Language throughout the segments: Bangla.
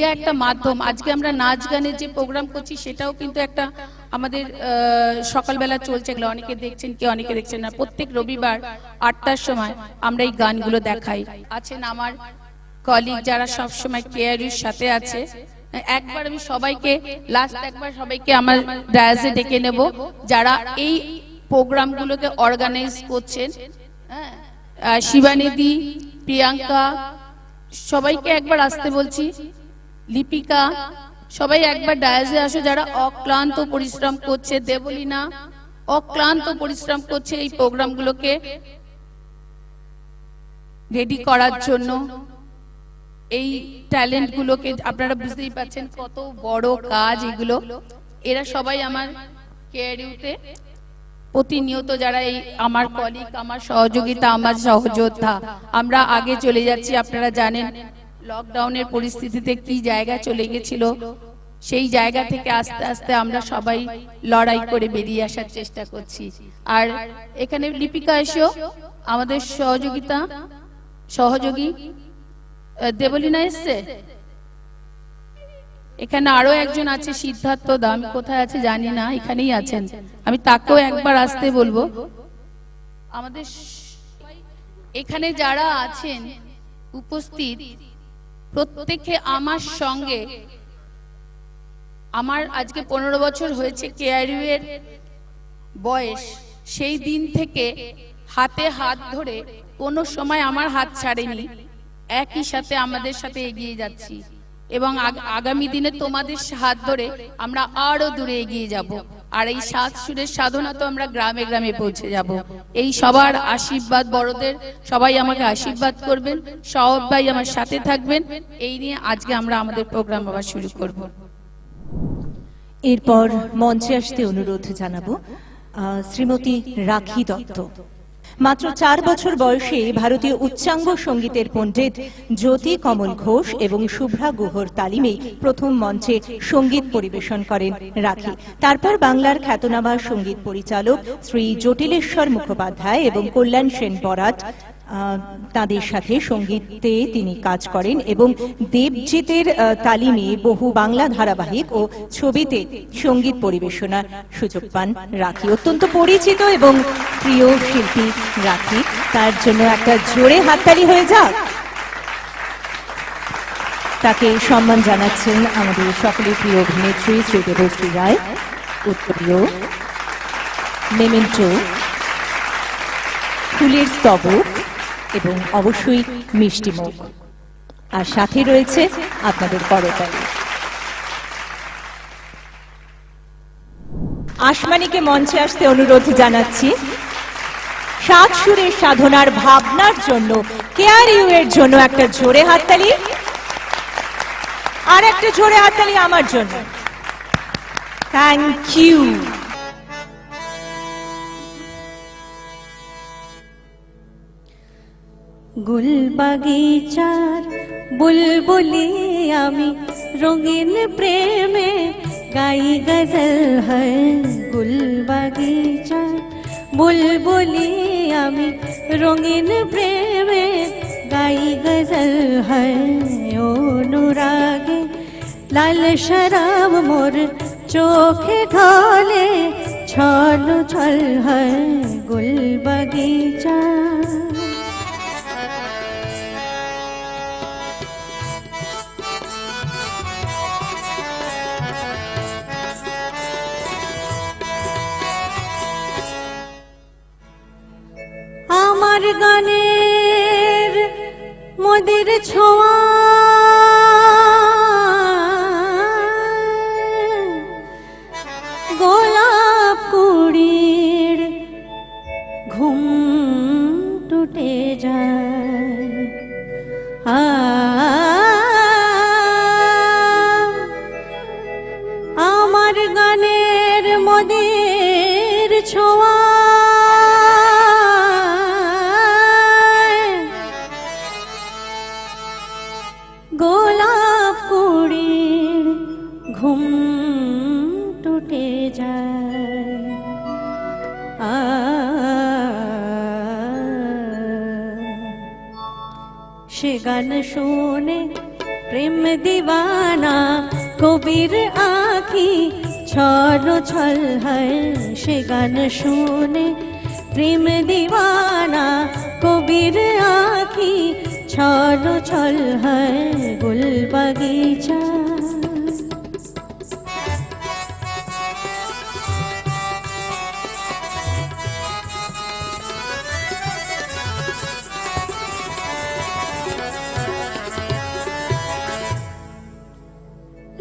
মিডিয়া একটা মাধ্যম। আজকে আমরা নাচ গানের যে প্রোগ্রাম করছি সেটাও কিন্তু একটা আমাদের সকালবেলা চলছে, এগুলো অনেকে দেখছেন কি অনেকে দেখছেন না। প্রত্যেক রবিবার 8টার সময় আমরা এই গানগুলো দেখাই। আছেন আমার কলিগ যারা সব সময় কেআরইউর সাথে আছে। একবার আমি সবাইকে একবার সবাইকে আমার ডায়াসে ডেকে নেব যারা এই প্রোগ্রামগুলোকে অর্গানাইজ করছেন। শিবানিদি, প্রিয়াঙ্কা, সবাইকে একবার আসতে বলছি। লিপিকা, সবাই একবার ডায়াসে আসো যারা অক্লান্ত পরিশ্রম করছে। দেবলীনা অক্লান্ত পরিশ্রম করছে এই প্রোগ্রামগুলোকে রেডি করার জন্য। এই ট্যালেন্টগুলোকে আপনারা বুঝতেই পাচ্ছেন কত বড় কাজ এগুলো। এরা সবাই আমার কেআরইউতে প্রতিনিয়ত যারা এই আমার কলিগ, আমার সহযোগিতা, আমার সহযোদ্ধা। আমরা আগে চলে যাচ্ছি, আপনারা জানেন লকডাউনের পরিস্থিতিতে কি জায়গা চলে গেছিল। সেই জায়গা থেকে আস্তে আস্তে আমরা সবাই লড়াই করে বেরিয়ে আসার চেষ্টা করছি। আর এখানে লিপিকা এসেও আমাদের সহযোগী দেবলীনা এসছে। এখানে আরো একজন আছে সিদ্ধার্থ দা, আমি কোথায় আছে জানি না, এখানেই আছেন, আমি তাকেও একবার আসতে বলবো। আমাদের এখানে যারা আছেন উপস্থিত প্রত্যেকে আমার সঙ্গে, আমার আজকে 15 বছর হয়েছে কেআরইউ এর বয়স, সেই দিন থেকে হাতে হাত ধরে কোনো সময় আমার হাত ছাড়েনি। একই সাথে আমাদের সাথে এগিয়ে যাচ্ছি এবং আগামী দিনে তোমাদের হাত ধরে আমরা আরো দূরে এগিয়ে যাব। আর এই সাত সুরের সাধনা তো আমরা গ্রামে গ্রামে পৌঁছে যাব। এই সবার আশীর্বাদ, বড়দের সবাই আমাকে আশীর্বাদ করবেন, সবাই আমার সাথে থাকবেন। এই নিয়ে আজকে আমরা আমাদের প্রোগ্রাম আবার শুরু করব। এরপর মঞ্চে আসতে অনুরোধ জানাবো শ্রীমতী রাখি দত্ত। মাত্র 4 বছর বয়সে ভারতীয় উচ্চাঙ্গ সঙ্গীতের পণ্ডিত জ্যোতি কমল ঘোষ এবং শুভ্রা গুহর তালিমে প্রথম মঞ্চে সঙ্গীত পরিবেশন করেন রাখি। তারপর বাংলার খ্যাতনামা সঙ্গীত পরিচালক শ্রী জটিলেশ্বর মুখোপাধ্যায় এবং কল্যাণ সেন বরাট তাদের সাথে সঙ্গীতে তিনি কাজ করেন এবং দেবজিতের তালিমে বহু বাংলা ধারাবাহিক ও ছবিতে সঙ্গীত পরিবেশনার সুযোগ পান রাখি। অত্যন্ত পরিচিত এবং প্রিয় শিল্পী রাখি, তার জন্য একটা জোরে হাততালি হয়ে যাক। তাকে সম্মান জানাচ্ছেন আমাদের সকলের প্রিয় অভিনেত্রী শ্রী দেবশ্রী রায়, উত্তরীয়, মেমেন্টো, ফুলের স্তবক এবং অবশ্যই মিষ্টি মুখ। আর সাথে রয়েছে আপনাদের করতালি। আসমানিকে মঞ্চে আসতে অনুরোধ জানাচ্ছি। সাত সুরের সাধনার ভাবনার জন্য কেআরইউ এর জন্য একটা জোরে হাততালি, আর একটা জোরে হাততালি আমার জন্য। Thank you. গুল বাগিচার বুলবুলি আমি রঙিন প্রেমে গাই গজল হয়। গুল বাগিচার বুলবুলি আমি রঙিন প্রেমে গাই গজল হয়। অনুরাগে লাল শরাব মোর চোখে ঢলে ছল ছল হয়। গুল বাগিচা আমার গানের মদির ছোঁয়া গোলাপ কুড়ির ঘুম টুটে যায়। আমার গানের মদির ছোঁয়া গোলাপ কুড়ির ঘুম টুটে যায়। সে গান শুনে প্রেম দিওয়ানা কবির আঁখি ছলো ছল হয় সে গান শুনে। প্রেম দিওয়ানা কবির আঁখি ছলো ছল হয় গুল বাগিচা।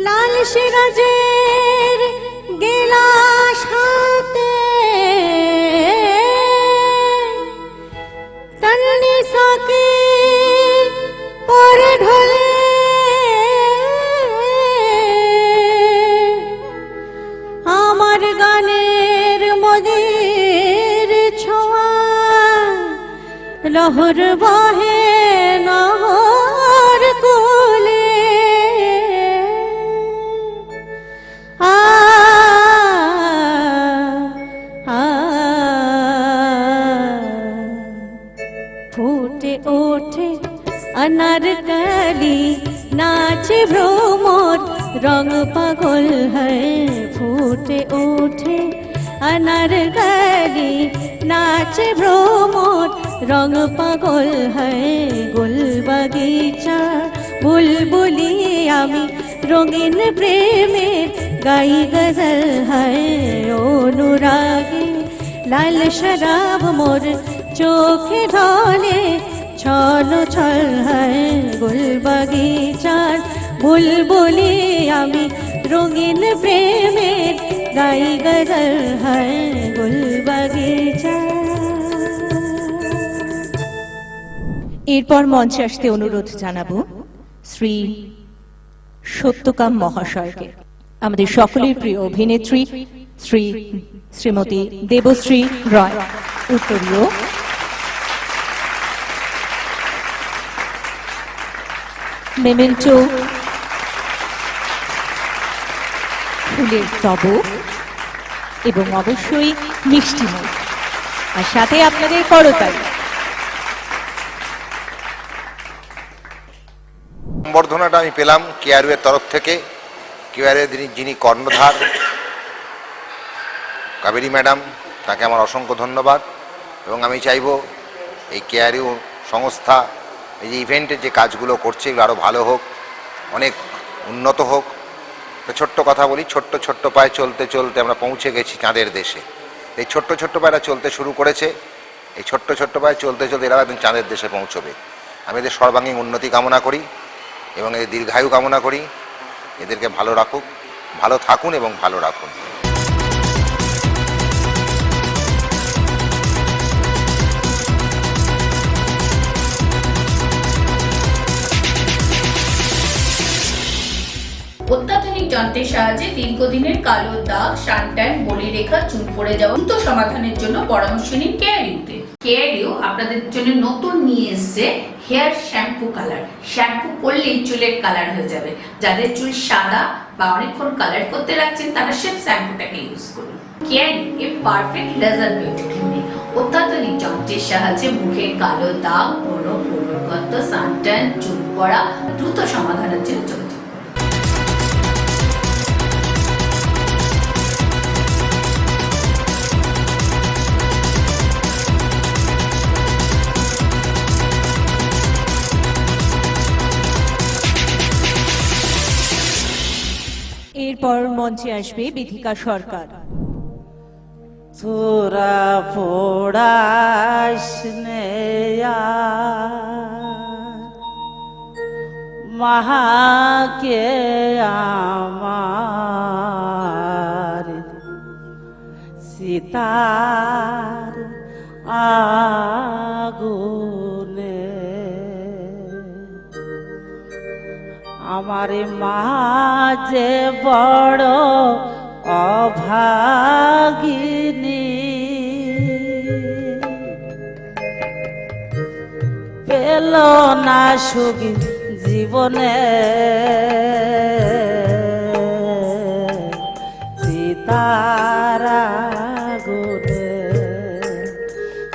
লাল সিরাজের গেলাস হাতে তন্নি সাকে পরে ঢলে আমার গানের মদের ছোঁয়া লহর বহে নহর কোলে। ফুটে ওঠে अनारकली नाचे भ्रमर रंग पागल है। फूटे उठे अनारकली नाचे भ्रमर रंग पागल है। गुल बगीचा बुलबुली आमी रंगीन प्रेमेर गाई गजल है। अनुरागी लाल शराब मोर चोखे ढले छलो छल है। गुल बगीचार बुलबुली आमी रंगीन प्रेमेर गाई गजल है। गुल बगीचा। এরপর মঞ্চে আসতে অনুরোধ জানাবো শ্রী সত্যকাম মহাশয়কে। আমাদের সকলের প্রিয় অভিনেত্রী শ্রীমতী দেবশ্রী রয় উত্তরীয়, মেমেন্টো, ফুলের স্তবক এবং অবশ্যই মিষ্টিমুখ, আর সাথে আপনাদের করতালি। সম্বর্ধনাটা আমি পেলাম কেআরইউ এর তরফ থেকে। কেআরইউ যিনি কর্ণধার কাবেরী ম্যাডাম, তাকে আমার অসংখ্য ধন্যবাদ। এবং আমি চাইব এই কেআরইউ সংস্থা এই যে ইভেন্টের যে কাজগুলো করছে এগুলো আরও ভালো হোক, অনেক উন্নত হোক। একটা ছোট্ট কথা বলি, ছোট্ট ছোট্ট পায়ে চলতে চলতে আমরা পৌঁছে গেছি চাঁদের দেশে। এই ছোট্ট ছোট্ট পায়রা চলতে শুরু করেছে, এই ছোট্ট ছোট্ট পায়ে চলতে চলতে এরা একদিন চাঁদের দেশে পৌঁছবে। আমি এদের সর্বাঙ্গীন উন্নতি কামনা করি এবং এদের দীর্ঘায়ু কামনা করি। এদেরকে ভালো রাখুক, ভালো থাকুন এবং ভালো রাখুন। অত্যাধুনিক যন্ত্রের সাহায্যে দীর্ঘদিনের কালো দাগ, সানট্যান, বলিরেখা, চুল পড়ে যাওয়া দ্রুত সমাধানের জন্য পরামর্শ নিন কেআরইউতে। কেআরইউ আপনাদের জন্য নতুন নিয়ে এসেছে হেয়ার শ্যাম্পু কালার। শ্যাম্পু করলেই চুলের কালার হয়ে যাবে। যাদের চুল সাদা বা অনেকক্ষণ কালার করতে রাখছেন তারা শেভ শ্যাম্পুটাকে ইউজ করুন। কেআরইউ এর পারফেক্ট লেজার বিউটি ক্রিমে অত্যাধুনিক যন্ত্রের সাহায্যে মুখের কালো দাগ, ব্রণ, পুনর্গত, সানট্যান, চুল পড়া দ্রুত সমাধানের জন্য যোগাযোগ। এরপর মঞ্চে আসবে বিধিকা সরকার। তোরা পড়াস মাকে আমার সীতার আগুনে আমার মা যে বড় অভাগিনী, পেল না সুখ জীবনে সীতার আগুনে।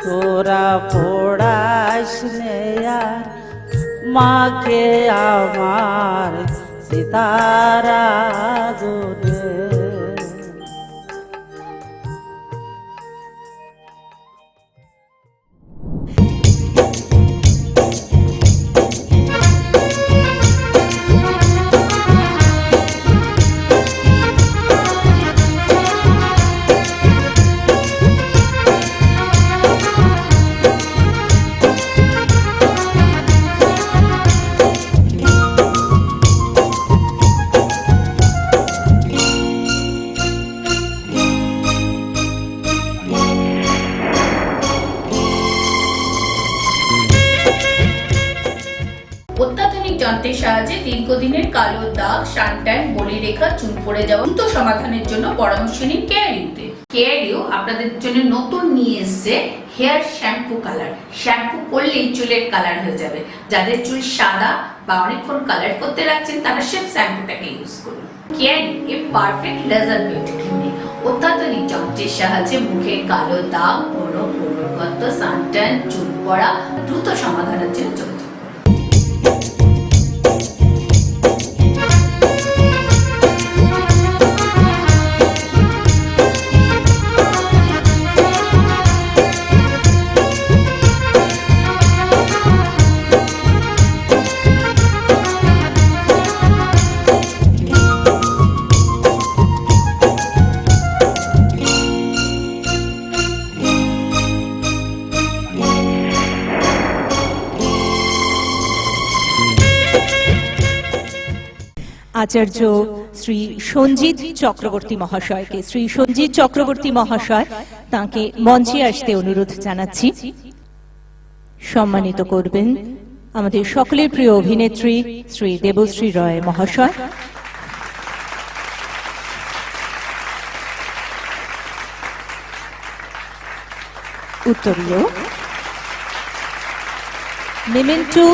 তোরা পড়াস আর মাকে আমার সিতারা গুনে। অত্যাধুনিক যন্ত্রের সাহায্যে দীর্ঘদিনের কালো দাগ, সানট্যান, বলিরেখা, চুল পড়ে যাওয়া দ্রুত সমাধানের জন্য পরামর্শ নিন কেয়ারিউতে। কেয়ারিউ আপনাদের জন্য নতুন নিয়ে এসেছে হেয়ার শ্যাম্পু কালার। শ্যাম্পু করলেই চুলের কালার হয়ে যাবে। যাদের চুল সাদা বা অনেকক্ষণ কালার করতে রাখছেন তারা শেফ শ্যাম্পুটাকে ইউজ করুন। কেয়ারিউ এর পারফেক্ট লেজার বিউটি ক্রিমে অত্যাধুনিক যন্ত্রের সাহায্যে মুখের কালো দাগ, ব্রণ, পুনর্গত, সানট্যান, চুল পড়া দ্রুত সমাধানের জন্য যোগাযোগ। আচার্য শ্রী সঞ্জিত চক্রবর্তী মহাশয়কে, শ্রী সঞ্জিত চক্রবর্তী মহাশয় তাকে মঞ্চে আসতে অনুরোধ জানাচ্ছি। সম্মানিত করবেন আমাদের সকলের প্রিয় অভিনেত্রী শ্রী দেবশ্রী রয় মহাশয়। উত্তরীয়, মেমেন্টো,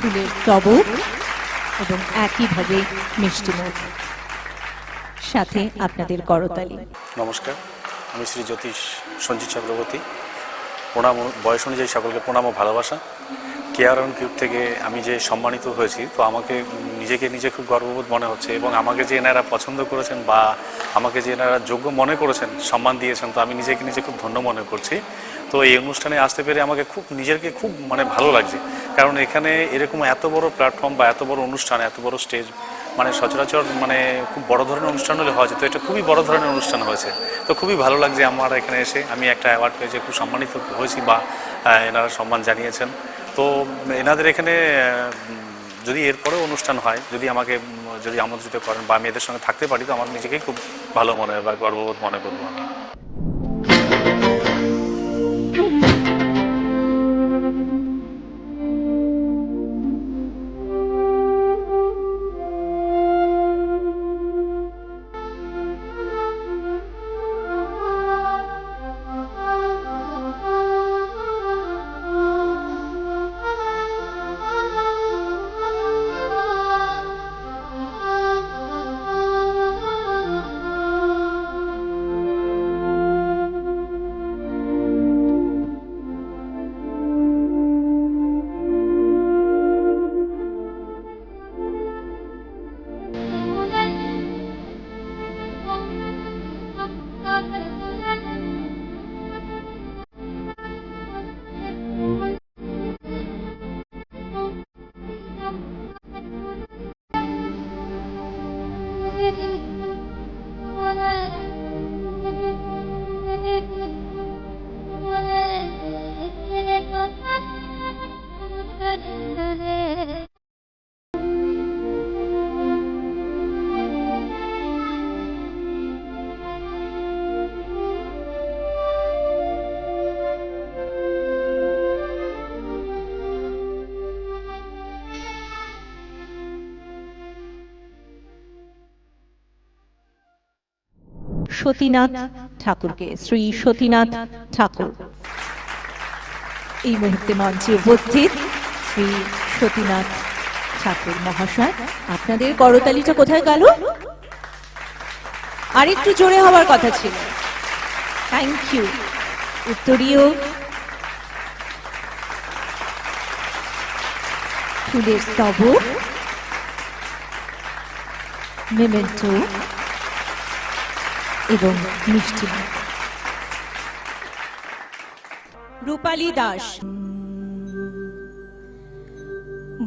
ফুলের স্তবক এবং একইভাবে মিষ্টিমুখ, সাথে আপনাদের করতালি। নমস্কার, আমি শ্রী জ্যোতিষ সঞ্জিত চক্রবর্তী। প্রণাম, বয়স অনুযায়ী সকলকে প্রণাম ও ভালোবাসা। কেয়ার অন কিউব থেকে আমি যে সম্মানিত হয়েছি, তো আমাকে নিজে খুব গর্ববোধ মনে হচ্ছে, এবং আমাকে যে এনারা পছন্দ করেছেন বা আমাকে যে এনারা যোগ্য মনে করেছেন, সম্মান দিয়েছেন, তো আমি নিজে খুব ধন্য মনে করছি। তো এই অনুষ্ঠানে আসতে পেরে আমাকে নিজেকে খুব ভালো লাগছে, কারণ এখানে এরকম এত বড় প্ল্যাটফর্ম বা এত বড় অনুষ্ঠান, এত বড় স্টেজ সচরাচর খুব বড় ধরনের অনুষ্ঠান হলে হয়েছে, তো এটা খুবই বড় ধরনের অনুষ্ঠান হয়েছে। তো খুবই ভালো লাগছে আমার এখানে এসে। আমি একটা অ্যাওয়ার্ড পেয়েছি, খুব সম্মানিত হয়েছি বা এনারা সম্মান জানিয়েছেন। তো এনাদের এখানে যদি এরপরেও অনুষ্ঠান হয়, যদি আমন্ত্রিত করেন বা আমি এদের সঙ্গে থাকতে পারি, তো আমার নিজেকেই খুব ভালো মনে হয় বা গর্ববোধ মনে করবো আমি। সতীনাথ ঠাকুরকে, শ্রী সতীনাথ ঠাকুর এই মুহূর্তে মঞ্চে উপস্থিত। শ্রী সতীনাথ ঠাকুর মহাশয়, আপনাদের করতালিটা কোথায় গেল? আরেকটু জোরে হওয়ার কথা ছিল। Thank you. উত্তরীয় ফুলের স্তবক, মেমেন্টো এবং মিষ্টি। রূপালী দাস।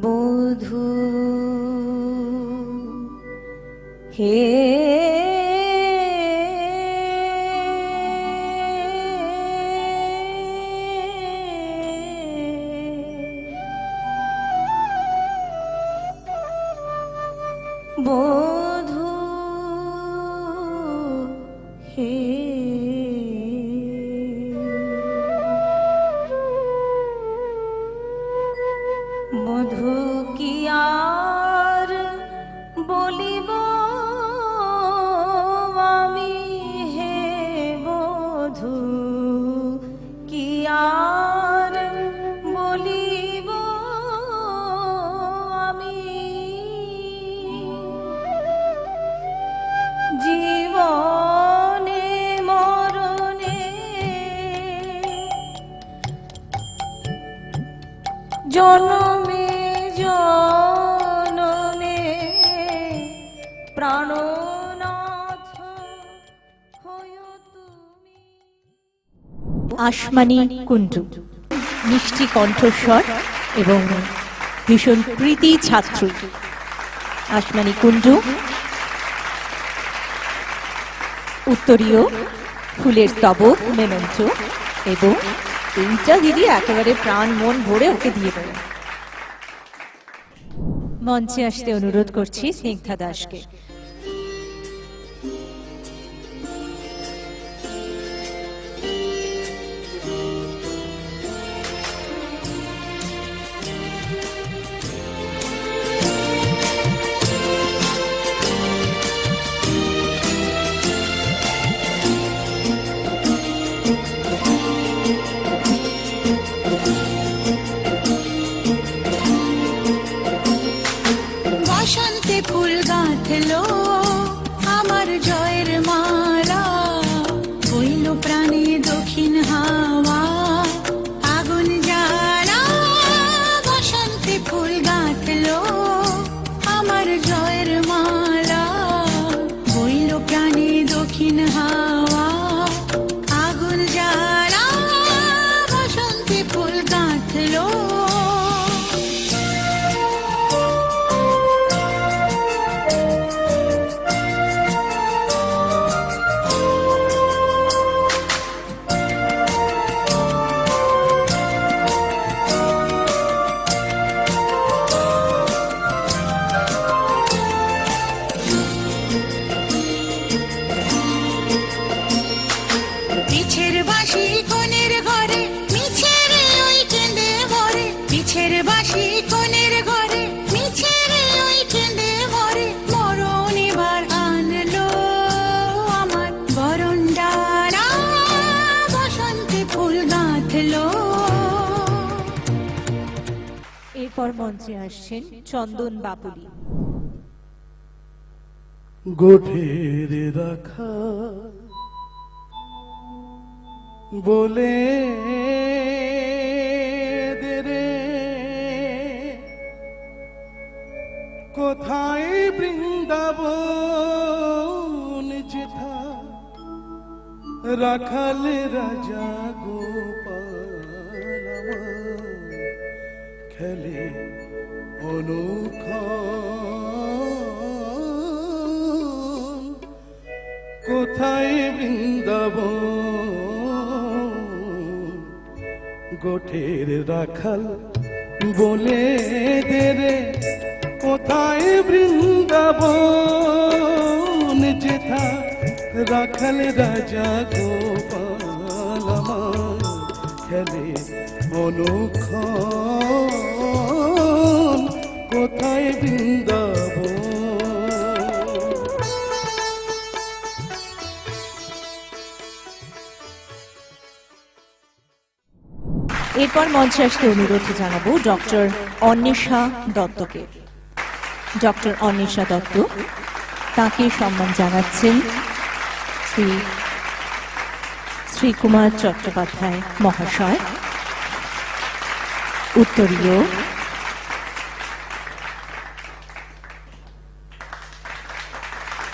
বধূ হে বধূ হে মধু কি আর বলিব আমি, হে বধূ কি আর বলিব আমি, জীবনে মরণে জনমে জনমে প্রাণনাথ হয়ো তুমি। আসমানি কুণ্ডু, মিষ্টি কণ্ঠস্বর এবং ভীষণ প্রীতি ছাত্রী। আসমানি কুণ্ডু উত্তরীয়, ফুলের স্তবক, মেমেন্টো এবং এইটা দিদি একেবারে প্রাণ মন ভরে ওকে দিয়ে দেবেন। মঞ্চে আসতে অনুরোধ করছি স্নিগ্ধা দাসকে। বসন্তে ফুল গাঁথলো আমার জয়ের মালা, হইল প্রাণে দক্ষিণ হাওয়া আগুন জ্বালা। বসন্তে ফুল গাঁথলো আমার জয়ের মালা, হইল প্রাণে দক্ষিণ হাওয়া আগুন জ্বালা। বসন্তে ফুল গাঁথলো পিছের বাঁশি কোণের ঘরে মিছের ওই কেঁদে মরে, পিছের বাঁশি কোণের ঘরে মিছের ওই কেঁদে মরে। মরণ এবার আনলো আমার বরণ ডালা, বসন্তে ফুল গাঁথলো। এরপর মঞ্চে আসছেন চন্দন বাপুলি। গোঠের রাখা বলে দে রে, কোথায় বৃন্দাবন যেথা রাখাল রাজা গোপাল আমার খেলে অনুক্ষণ, কোথায় বৃন্দাবন গোঠের রাখাল বলে দে রে, কোথায় বৃন্দাবন যেথা রাখাল রাজা গোপাল আমার খেলে অনুক্ষণ, কোথায় বৃন্দাবন। এরপর মঞ্চে আসতে অনুরোধ জানাবো ডক্টর অন্বেষা দত্তকে। ডক্টর অন্বেষা দত্ত, তাকে সম্মান জানাচ্ছেন শ্রী শ্রীকুমার চট্টোপাধ্যায় মহাশয়, উত্তরীয়,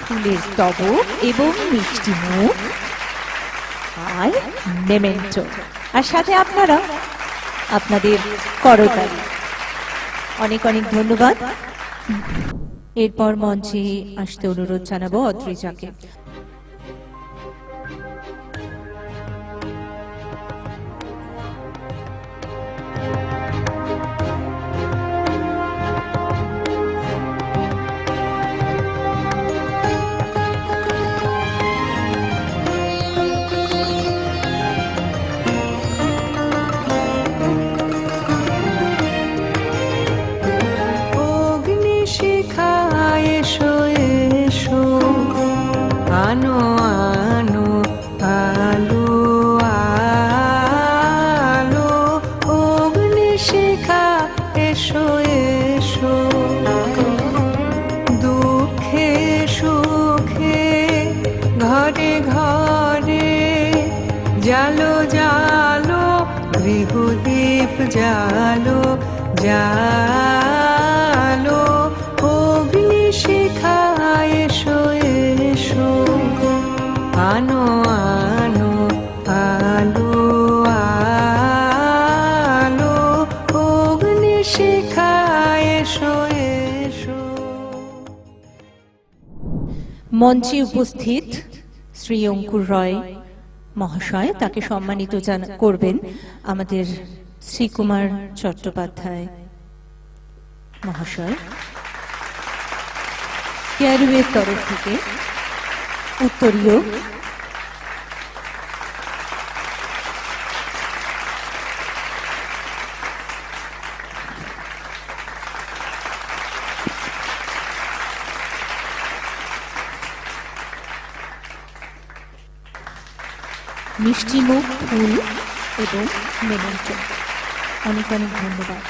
ফুলের স্তবক এবং মিষ্টি মুখ আর মেমেন্টো, আর সাথে আপনারা আপনাদের করতালি। অনেক অনেক ধন্যবাদ। এরপর মঞ্চে আসতে অনুরোধ জানাবো অদ্রিজাকে। অগ্নিশিখা এসো এসো, আনো আনো আলো আলো, অগ্নিশিখা এসো এসো, দুঃখে সুখে ঘরে ঘরে জালো জালো, গৃহদীপ জালো জালো, অগ্নিশিখা এসো এসো, আনো আনো আলো আলো, অগ্নিশিখা এসো এসো। মঞ্চে উপস্থিত শ্রী অঙ্কুর রয় মহাশয়, তাকে সম্মানিত করবেন আমাদের শ্রীকুমার চট্টোপাধ্যায় মহাশয়। কেয়ারুয়ের তরফ থেকে উত্তরীয় মিষ্টি মুখ, ফুল এবং মেমেন্টো। অনেক অনেক ধন্যবাদ।